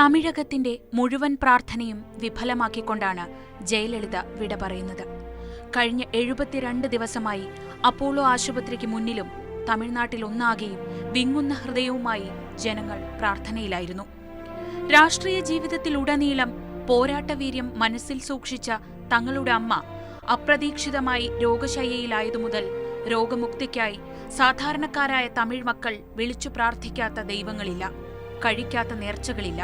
തമിഴകത്തിന്റെ മുഴുവൻ പ്രാർത്ഥനയും വിഫലമാക്കിക്കൊണ്ടാണ് ജയലളിത വിട പറയുന്നത്. കഴിഞ്ഞ 72 ദിവസമായി അപ്പോളോ ആശുപത്രിക്ക് മുന്നിലും തമിഴ്നാട്ടിലൊന്നാകെയും വിങ്ങുന്ന ഹൃദയവുമായി ജനങ്ങൾ പ്രാർത്ഥനയിലായിരുന്നു. രാഷ്ട്രീയ ജീവിതത്തിലുടനീളം പോരാട്ടവീര്യം മനസ്സിൽ സൂക്ഷിച്ച തങ്ങളുടെ അമ്മ അപ്രതീക്ഷിതമായി രോഗശയ്യയിലായതുമുതൽ രോഗമുക്തിക്കായി സാധാരണക്കാരായ തമിഴ് മക്കൾ വിളിച്ചു പ്രാർത്ഥിക്കാത്ത ദൈവങ്ങളില്ല, കഴിക്കാത്ത നേർച്ചകളില്ല.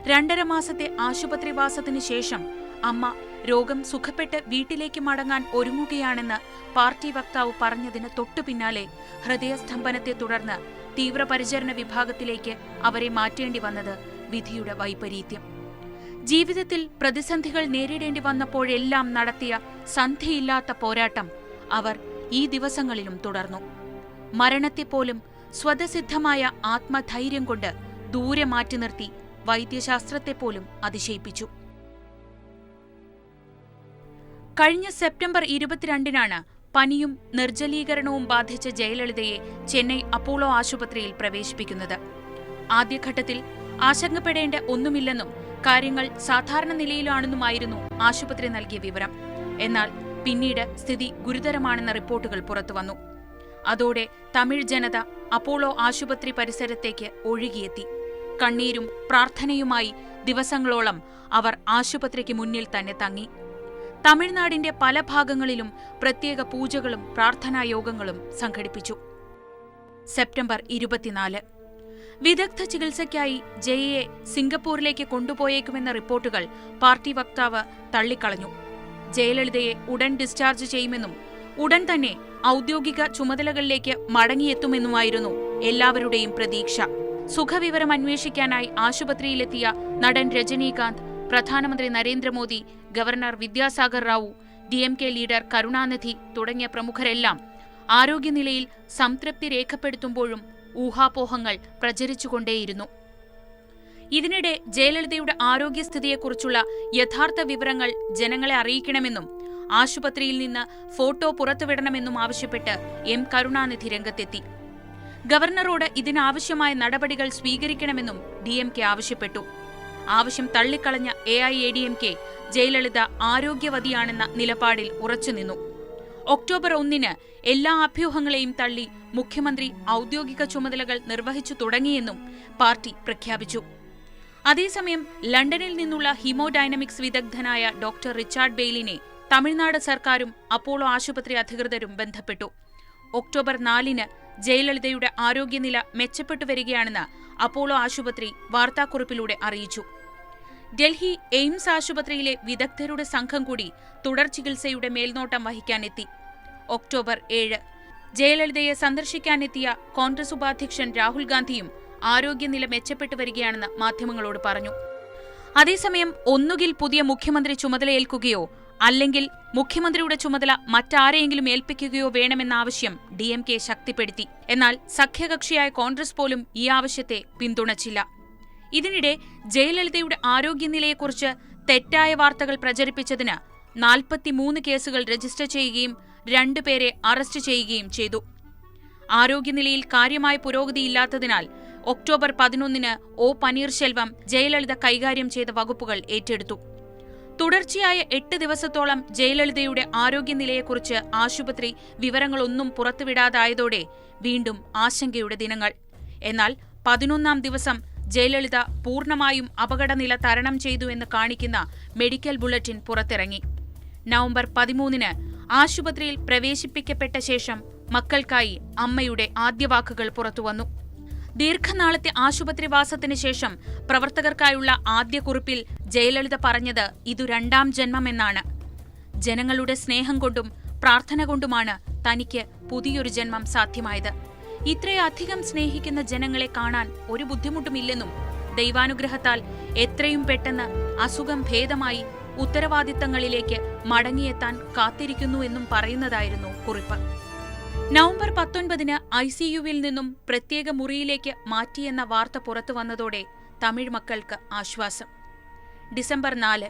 2.5 മാസത്തെ ആശുപത്രിവാസത്തിനു ശേഷം അമ്മ രോഗം സുഖപ്പെട്ട് വീട്ടിലേക്ക് മടങ്ങാൻ ഒരുങ്ങുകയാണെന്ന് പാർട്ടി വക്താവ് പറഞ്ഞതിന് തൊട്ടുപിന്നാലെ ഹൃദയസ്തംഭനത്തെ തുടർന്ന് തീവ്രപരിചരണ വിഭാഗത്തിലേക്ക് അവരെ മാറ്റേണ്ടി വന്നത് വിധിയുടെ വൈപരീത്യം. ജീവിതത്തിൽ പ്രതിസന്ധികൾ നേരിടേണ്ടി വന്നപ്പോഴെല്ലാം നടത്തിയ സന്ധിയില്ലാത്ത പോരാട്ടം അവർ ഈ ദിവസങ്ങളിലും തുടർന്നു. മരണത്തെപ്പോലും സ്വതസിദ്ധമായ ആത്മധൈര്യം കൊണ്ട് ദൂരെ മാറ്റി നിർത്തി വൈദ്യശാസ്ത്രത്തെപ്പോലും അതിശയിപ്പിച്ചു. കഴിഞ്ഞ സെപ്റ്റംബർ 22-നാണ് പനിയും നിർജ്ജലീകരണവും ബാധിച്ച ജയലളിതയെ ചെന്നൈ അപ്പോളോ ആശുപത്രിയിൽ പ്രവേശിപ്പിക്കുന്നത്. ആദ്യഘട്ടത്തിൽ ആശങ്കപ്പെടേണ്ട ഒന്നുമില്ലെന്നും കാര്യങ്ങൾ സാധാരണ നിലയിലാണെന്നുമായിരുന്നു ആശുപത്രി നൽകിയ വിവരം. എന്നാൽ പിന്നീട് സ്ഥിതി ഗുരുതരമാണെന്ന റിപ്പോർട്ടുകൾ പുറത്തുവന്നു. അതോടെ തമിഴ് ജനത അപ്പോളോ ആശുപത്രി പരിസരത്തേക്ക് ഒഴുകിയെത്തി. കണ്ണീരും പ്രാർത്ഥനയുമായി ദിവസങ്ങളോളം അവർ ആശുപത്രിക്ക് മുന്നിൽ തന്നെ തങ്ങി. തമിഴ്നാടിന്റെ പല ഭാഗങ്ങളിലും പ്രത്യേക പൂജകളും പ്രാർത്ഥനായോഗങ്ങളും സംഘടിപ്പിച്ചു. സെപ്റ്റംബർ 24 വിദഗ്ധ ചികിത്സയ്ക്കായി ജയയെ സിംഗപ്പൂരിലേക്ക് കൊണ്ടുപോയേക്കുമെന്ന റിപ്പോർട്ടുകൾ പാർട്ടി വക്താവ് തള്ളിക്കളഞ്ഞു. ജയലളിതയെ ഉടൻ ഡിസ്ചാർജ് ചെയ്യുമെന്നും ഉടൻ തന്നെ ഔദ്യോഗിക ചുമതലകളിലേക്ക് മടങ്ങിയെത്തുമെന്നുമായിരുന്നു എല്ലാവരുടെയും പ്രതീക്ഷ. സുഖവിവരം അന്വേഷിക്കാനായി ആശുപത്രിയിലെത്തിയ നടൻ രജനീകാന്ത്, പ്രധാനമന്ത്രി Narendra Modi, governor Vidyasagar Rao, DMK leader Karunanidhi തുടങ്ങിയ പ്രമുഖരെല്ലാം ആരോഗ്യനിലയിൽ സംതൃപ്തി രേഖപ്പെടുത്തുമ്പോഴും ഊഹാപോഹങ്ങൾ പ്രചരിച്ചുകൊണ്ടേയിരുന്നു. ഇതിനിടെ ജയലളിതയുടെ ആരോഗ്യസ്ഥിതിയെക്കുറിച്ചുള്ള യഥാർത്ഥ വിവരങ്ങൾ ജനങ്ങളെ അറിയിക്കണമെന്നും ആശുപത്രിയിൽ നിന്ന് ഫോട്ടോ പുറത്തുവിടണമെന്നും ആവശ്യപ്പെട്ട് M കരുണാനിധി രംഗത്തെത്തി. ഗവർണറോട് ഇതിനാവശ്യമായ നടപടികൾ സ്വീകരിക്കണമെന്നും DMK ആവശ്യപ്പെട്ടു. ആവശ്യം തള്ളിക്കളഞ്ഞ AIADMK ജയലളിത ആരോഗ്യവതിയാണെന്ന നിലപാടിൽ ഉറച്ചുനിന്നു. ഒക്ടോബർ 1 എല്ലാ അഭ്യൂഹങ്ങളെയും തള്ളി മുഖ്യമന്ത്രി ഔദ്യോഗിക ചുമതലകൾ നിർവഹിച്ചു തുടങ്ങിയെന്നും പാർട്ടി പ്രഖ്യാപിച്ചു. അതേസമയം ലണ്ടനിൽ നിന്നുള്ള ഹീമോഡൈനമിക്സ് വിദഗ്ധനായ ഡോക്ടർ റിച്ചാർഡ് ബെയ്ലിനെ തമിഴ്നാട് സർക്കാരും അപ്പോളോ ആശുപത്രി അധികൃതരും ബന്ധപ്പെട്ടു. ഒക്ടോബർ 4 ജയലളിതയുടെ ആരോഗ്യനില മെച്ചപ്പെട്ടു വരികയാണെന്ന് അപ്പോളോ ആശുപത്രി വാർത്താക്കുറിപ്പിലൂടെ അറിയിച്ചു. ഡൽഹി എയിംസ് ആശുപത്രിയിലെ വിദഗ്ധരുടെ സംഘം കൂടി തുടർ ചികിത്സയുടെ മേൽനോട്ടം വഹിക്കാനെത്തി. ഒക്ടോബർ 7 ജയലളിതയെ സന്ദർശിക്കാനെത്തിയ കോൺഗ്രസ് ഉപാധ്യക്ഷൻ രാഹുൽ ഗാന്ധിയും ആരോഗ്യനില മെച്ചപ്പെട്ടു വരികയാണെന്ന് മാധ്യമങ്ങളോട് പറഞ്ഞു. അതേസമയം ഒന്നുകിൽ പുതിയ മുഖ്യമന്ത്രി ചുമതലയേൽക്കുകയോ അല്ലെങ്കിൽ മുഖ്യമന്ത്രിയുടെ ചുമതല മറ്റാരെയെങ്കിലും ഏൽപ്പിക്കുകയോ വേണമെന്ന ആവശ്യം DMK ശക്തിപ്പെടുത്തി. എന്നാൽ സഖ്യകക്ഷിയായ കോൺഗ്രസ് പോലും ഈ ആവശ്യത്തെ പിന്തുണച്ചില്ല. ഇതിനിടെ ജയലളിതയുടെ ആരോഗ്യനിലയെക്കുറിച്ച് തെറ്റായ വാർത്തകൾ പ്രചരിപ്പിച്ചതിന് 43 കേസുകൾ രജിസ്റ്റർ ചെയ്യുകയും 2 പേരെ അറസ്റ്റ് ചെയ്യുകയും ചെയ്തു. ആരോഗ്യനിലയിൽ കാര്യമായ പുരോഗതിയില്ലാത്തതിനാൽ ഒക്ടോബർ 11 O പനീർശെൽവം ജയലളിത കൈകാര്യം ചെയ്ത വകുപ്പുകൾ ഏറ്റെടുത്തു. തുടർച്ചയായ 8 ദിവസത്തോളം ജയലളിതയുടെ ആരോഗ്യനിലയെക്കുറിച്ച് ആശുപത്രി വിവരങ്ങളൊന്നും പുറത്തുവിടാതായതോടെ വീണ്ടും ആശങ്കയുടെ ദിനങ്ങൾ. എന്നാൽ 11-ാം ദിവസം ജയലളിത പൂർണ്ണമായും അപകടനില തരണം ചെയ്തുവെന്ന് കാണിക്കുന്ന മെഡിക്കൽ ബുള്ളറ്റിൻ പുറത്തിറങ്ങി. നവംബർ 13 ആശുപത്രിയിൽ പ്രവേശിപ്പിക്കപ്പെട്ട ശേഷം മക്കൾക്കായി അമ്മയുടെ ആദ്യ വാക്കുകൾ പുറത്തുവന്നു. ദീർഘനാളത്തെ ആശുപത്രിവാസത്തിന് ശേഷം പ്രവർത്തകർക്കായുള്ള ആദ്യ കുറിപ്പിൽ ജയലളിത പറഞ്ഞത് ഇതു 2ാം ജന്മമെന്നാണ്. ജനങ്ങളുടെ സ്നേഹം കൊണ്ടും പ്രാർത്ഥന കൊണ്ടുമാണ് തനിക്ക് പുതിയൊരു ജന്മം സാധ്യമായത്. ഇത്രയധികം സ്നേഹിക്കുന്ന ജനങ്ങളെ കാണാൻ ഒരു ബുദ്ധിമുട്ടുമില്ലെന്നും ദൈവാനുഗ്രഹത്താൽ എത്രയും പെട്ടെന്ന് അസുഖം ഭേദമായി ഉത്തരവാദിത്തങ്ങളിലേക്ക് മടങ്ങിയെത്താൻ കാത്തിരിക്കുന്നുവെന്നും പറയുന്നതായിരുന്നു കുറിപ്പ്. നവംബർ 19 ICUവിൽ നിന്നും പ്രത്യേക മുറിയിലേക്ക് മാറ്റിയെന്ന വാർത്ത പുറത്തുവന്നതോടെ തമിഴ് മക്കൾക്ക് ആശ്വാസം. ഡിസംബർ 4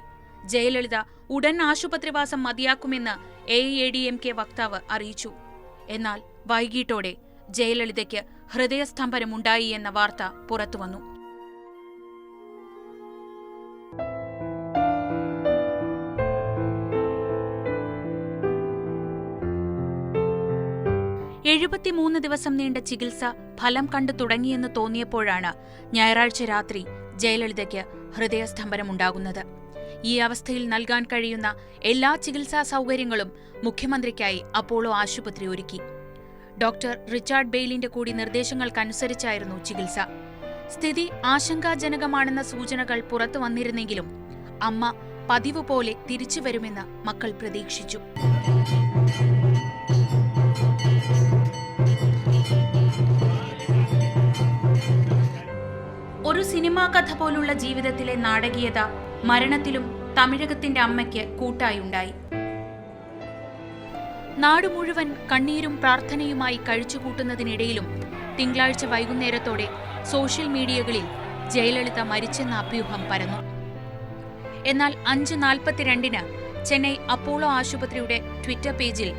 ജയലളിത ഉടൻ ആശുപത്രിവാസം മതിയാക്കുമെന്ന് AIADMK വക്താവ് അറിയിച്ചു. എന്നാൽ വൈകിട്ടോടെ ജയലളിതയ്ക്ക് ഹൃദയസ്തംഭനമുണ്ടായി എന്ന വാർത്ത പുറത്തുവന്നു. 73 ദിവസം നീണ്ട ചികിത്സ ഫലം കണ്ടു തുടങ്ങിയെന്ന് തോന്നിയപ്പോഴാണ് ഞായറാഴ്ച രാത്രി ജയലളിതയ്ക്ക് ഹൃദയസ്തംഭനമുണ്ടാകുന്നത്. ഈ അവസ്ഥയിൽ നൽകാൻ കഴിയുന്ന എല്ലാ ചികിത്സാ സൗകര്യങ്ങളും മുഖ്യമന്ത്രിക്കായി അപ്പോളോ ആശുപത്രി ഒരുക്കി. ഡോക്ടർ റിച്ചാർഡ് ബെയിലിന്റെ കൂടി നിർദ്ദേശങ്ങൾക്കനുസരിച്ചായിരുന്നു ചികിത്സ. സ്ഥിതി ആശങ്കാജനകമാണെന്ന സൂചനകൾ പുറത്തു വന്നിരുന്നെങ്കിലും അമ്മ പതിവ് പോലെ തിരിച്ചുവരുമെന്ന് മക്കൾ പ്രതീക്ഷിച്ചു. ഒരു സിനിമാ കഥ പോലുള്ള ജീവിതത്തിലെ നാടകീയത മരണത്തിലും തമിഴകത്തിന്റെ അമ്മയ്ക്ക് കൂട്ടായുണ്ടായി. നാടു മുഴുവൻ കണ്ണീരും പ്രാർത്ഥനയുമായി കഴിച്ചുകൂട്ടുന്നതിനിടയിലും തിങ്കളാഴ്ച വൈകുന്നേരത്തോടെ സോഷ്യൽ മീഡിയകളിൽ ജയലളിത മരിച്ചെന്ന അഭ്യൂഹം പരന്നു. എന്നാൽ 5:42 ചെന്നൈ അപ്പോളോ ആശുപത്രിയുടെ ട്വിറ്റർ പേജിൽ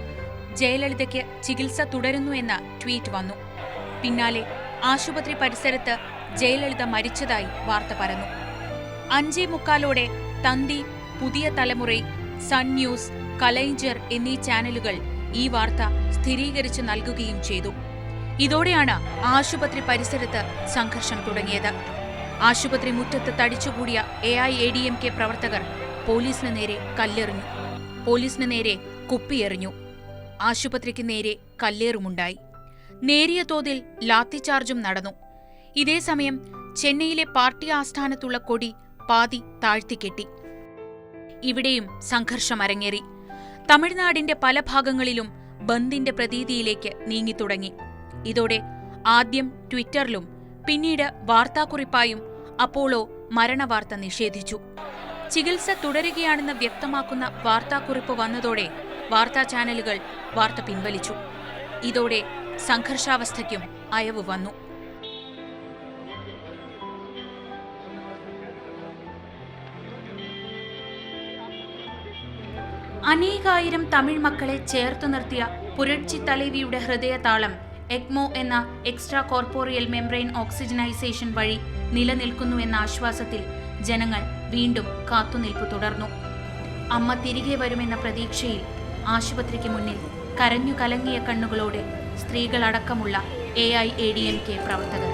ജയലളിതയ്ക്ക് ചികിത്സ തുടരുന്നു എന്ന ട്വീറ്റ് വന്നു. പിന്നാലെ ആശുപത്രി പരിസരത്ത് ജയലളിത മരിച്ചതായി വാർത്ത പരന്നു. 5:45 തന്തി, പുതിയ തലമുറ, സൺ ന്യൂസ്, കലൈഞ്ചർ എന്നീ ചാനലുകൾ ഈ വാർത്ത സ്ഥിരീകരിച്ചു നൽകുകയും ചെയ്തു. ഇതോടെയാണ് ആശുപത്രി പരിസരത്ത് സംഘർഷം തുടങ്ങിയത്. ആശുപത്രി മുറ്റത്ത് തടിച്ചുകൂടിയ AIADMK പ്രവർത്തകർ പോലീസിന് നേരെ കല്ലെറിഞ്ഞു, പോലീസിന് നേരെ കുപ്പിയെറിഞ്ഞു. ആശുപത്രിക്ക് നേരെ കല്ലേറുമുണ്ടായി. നേരിയ തോതിൽ ലാത്തിചാർജും നടന്നു. ഇതേസമയം ചെന്നൈയിലെ പാർട്ടി ആസ്ഥാനത്തുള്ള കൊടി പാതി താഴ്ത്തിക്കെട്ടി. ഇവിടെയും സംഘർഷം അരങ്ങേറി. തമിഴ്നാടിന്റെ പല ഭാഗങ്ങളിലും ബന്ദിന്റെ പ്രതീതിയിലേക്ക് നീങ്ങിത്തുടങ്ങി. ഇതോടെ ആദ്യം ട്വിറ്ററിലും പിന്നീട് വാർത്താക്കുറിപ്പായും അപ്പോളോ മരണവാർത്ത നിഷേധിച്ചു. ചികിത്സ തുടരുകയാണെന്ന് വ്യക്തമാക്കുന്ന വാർത്താക്കുറിപ്പ് വന്നതോടെ വാർത്താ ചാനലുകൾ വാർത്ത പിൻവലിച്ചു. ഇതോടെ സംഘർഷാവസ്ഥയ്ക്കും അയവ് വന്നു. അനേകായിരം തമിഴ് മക്കളെ ചേർത്തു നിർത്തിയ പുരട്ചി തലൈവിയുടെ ഹൃദയതാളം എക്മോ എന്ന എക്സ്ട്രാ കോർപ്പോറിയൽ മെംബ്രെയിൻ ഓക്സിജനൈസേഷൻ വഴി നിലനിൽക്കുന്നുവെന്ന ആശ്വാസത്തിൽ ജനങ്ങൾ വീണ്ടും കാത്തുനിൽപ്പ് തുടർന്നു. അമ്മ തിരികെ വരുമെന്ന പ്രതീക്ഷയിൽ ആശുപത്രിക്ക് മുന്നിൽ കരഞ്ഞു കലങ്ങിയ കണ്ണുകളോടെ സ്ത്രീകളടക്കമുള്ള AIADMK പ്രവർത്തകർ.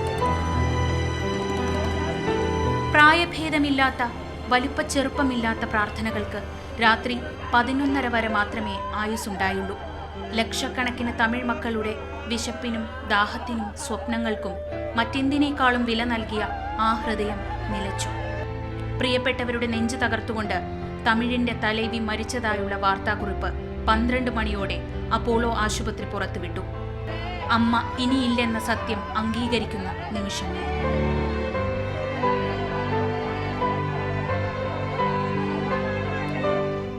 പ്രായഭേദമില്ലാത്ത വലിപ്പച്ചെറുപ്പമില്ലാത്ത പ്രാർത്ഥനകൾക്ക് രാത്രി 11:30 വരെ മാത്രമേ ആയുസ്സുണ്ടായുള്ളൂ. ലക്ഷക്കണക്കിന് തമിഴ് മക്കളുടെ വിശപ്പിനും ദാഹത്തിനും സ്വപ്നങ്ങൾക്കും മറ്റെന്തിനേക്കാളും വില നൽകിയ ആ ഹൃദയം നിലച്ചു. പ്രിയപ്പെട്ടവരുടെ നെഞ്ചു തകർത്തുകൊണ്ട് തമിഴിന്റെ തലൈവി മരിച്ചതായുള്ള വാർത്താക്കുറിപ്പ് 12 മണിയോടെ അപ്പോളോ ആശുപത്രി പുറത്തുവിട്ടു. അമ്മ ഇനിയില്ലെന്ന സത്യം അംഗീകരിക്കുന്ന നിമിഷങ്ങൾ.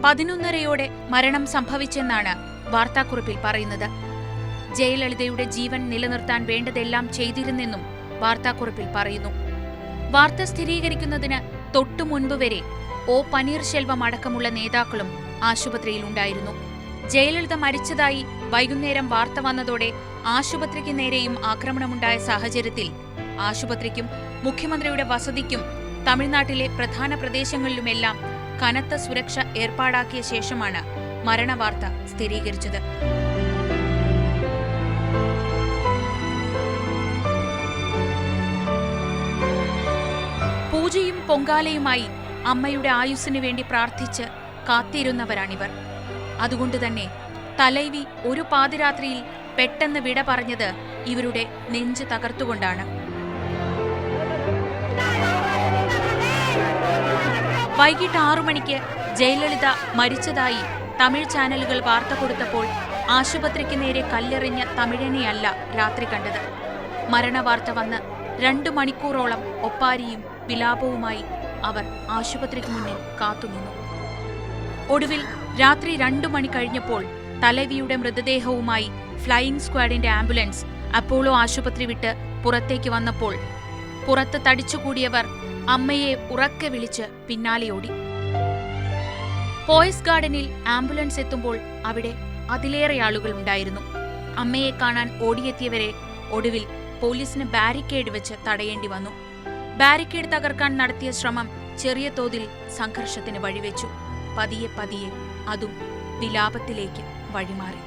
പതിനൊന്നരയോടെ മരണം സംഭവിച്ചെന്നാണ് വാർത്താക്കുറിപ്പിൽ പറയുന്നത്. ജയലളിതയുടെ ജീവൻ നിലനിർത്താൻ വേണ്ടതെല്ലാം ചെയ്തിരുന്നെന്നും വാർത്താക്കുറിപ്പിൽ പറയുന്നു. വാർത്ത സ്ഥിരീകരിക്കുന്നതിന് തൊട്ടു മുൻപ് വരെ O. പനീർശെൽവം അടക്കമുള്ള നേതാക്കളും ആശുപത്രിയിലുണ്ടായിരുന്നു. ജയലളിത മരിച്ചതായി വൈകുന്നേരം വാർത്ത വന്നതോടെ ആശുപത്രിക്ക് നേരെയും ആക്രമണമുണ്ടായ സാഹചര്യത്തിൽ ആശുപത്രിക്കും മുഖ്യമന്ത്രിയുടെ വസതിക്കും തമിഴ്നാട്ടിലെ പ്രധാന പ്രദേശങ്ങളിലുമെല്ലാം കനത്ത സുരക്ഷ ഏർപ്പാടാക്കിയ ശേഷമാണ് മരണവാർത്ത സ്ഥിരീകരിച്ചത്. പൂജയും പൊങ്കാലയുമായി അമ്മയുടെ ആയുസ്സിനു വേണ്ടി പ്രാർത്ഥിച്ച് കാത്തിരുന്നവരാണിവർ. അതുകൊണ്ടുതന്നെ തലൈവി ഒരു പാതിരാത്രിയിൽ പെട്ടെന്ന് വിട പറഞ്ഞത് ഇവരുടെ നെഞ്ച് തകർത്തുകൊണ്ടാണ്. വൈകിട്ട് 6 മണിക്ക് ജയലളിത മരിച്ചതായി തമിഴ് ചാനലുകൾ വാർത്ത കൊടുത്തപ്പോൾ ആശുപത്രിക്ക് നേരെ കല്ലെറിഞ്ഞ തമിഴനെയല്ല രാത്രി കണ്ടത്. മരണവാർത്ത വന്ന് 2 മണിക്കൂറോളം ഒപ്പാരിയും വിലാപവുമായി അവർ ആശുപത്രിക്ക് മുന്നിൽ കാത്തുനിന്നു. ഒടുവിൽ രാത്രി 2 മണി കഴിഞ്ഞപ്പോൾ തലൈവിയുടെ മൃതദേഹവുമായി ഫ്ലൈയിംഗ് സ്ക്വാഡിന്റെ ആംബുലൻസ് അപ്പോളോ ആശുപത്രി വിട്ട് പുറത്തേക്ക് വന്നപ്പോൾ പുറത്ത് തടിച്ചുകൂടിയവർ അമ്മയെ ഉറക്കെ വിളിച്ച് പിന്നാലെയോടി. പോയസ് ഗാർഡനിൽ ആംബുലൻസ് എത്തുമ്പോൾ അവിടെ അതിലേറെ ആളുകൾ ഉണ്ടായിരുന്നു. അമ്മയെ കാണാൻ ഓടിയെത്തിയവരെ ഒടുവിൽ പോലീസിന് ബാരിക്കേഡ് വെച്ച് തടയേണ്ടി വന്നു. ബാരിക്കേഡ് തകർക്കാൻ നടത്തിയ ശ്രമം ചെറിയ തോതിൽ സംഘർഷത്തിന് വഴിവെച്ചു. പതിയെ പതിയെ അതും വിലാപത്തിലേക്ക് വഴിമാറി.